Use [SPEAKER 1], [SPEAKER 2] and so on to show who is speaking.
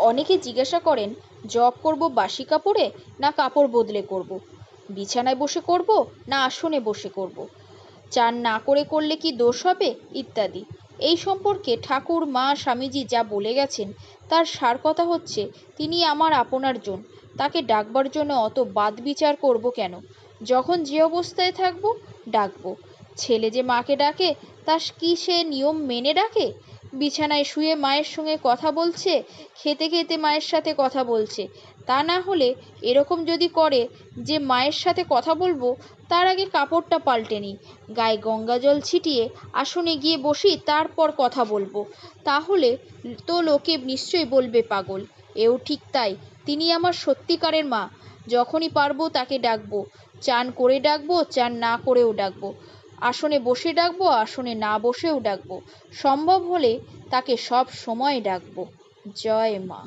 [SPEAKER 1] অনেকে জিজ্ঞাসা করেন, জপ করব বাসি কাপড়ে না কাপড় বদলে করব, বিছানায় বসে করব না আসনে বসে করব, চান না করে করলে কি দোষ হবে, ইত্যাদি। এই সম্পর্কে ঠাকুর, মা, স্বামীজি যা বলে গেছেন তার সার কথা হচ্ছে, তিনি আমার আপনার জন, তাকে ডাকবার জন্য অত বাদ বিচার করব কেন? যখন যে অবস্থায় থাকবো ডাকবো। ছেলে যে মাকে ডাকে তা কি সে নিয়ম মেনে ডাকে? বিছানায় শুয়ে মায়ের সঙ্গে কথা বলছে, খেতে খেতে মায়ের সাথে কথা বলছে, তা না হলে এরকম যদি করে যে মায়ের সাথে কথা বলবো তার আগে কাপড়টা পাল্টে নিই, গায়ে গঙ্গা জল ছিটিয়ে আসনে গিয়ে বসি, তারপর কথা বলবো, তাহলে তো লোকে নিশ্চয়ই বলবে পাগল। এও ঠিক তাই, তিনি আমার সত্যিকারের মা। যখনই পারবো তাকে ডাকবো, চান করে ডাকবো, চান না করেও ডাকবো, আসনে বসে ডাকবো, আসনে না বসেও ডাকবো, সম্ভব হলে তাকে সব সময় ডাকবো। জয় মা।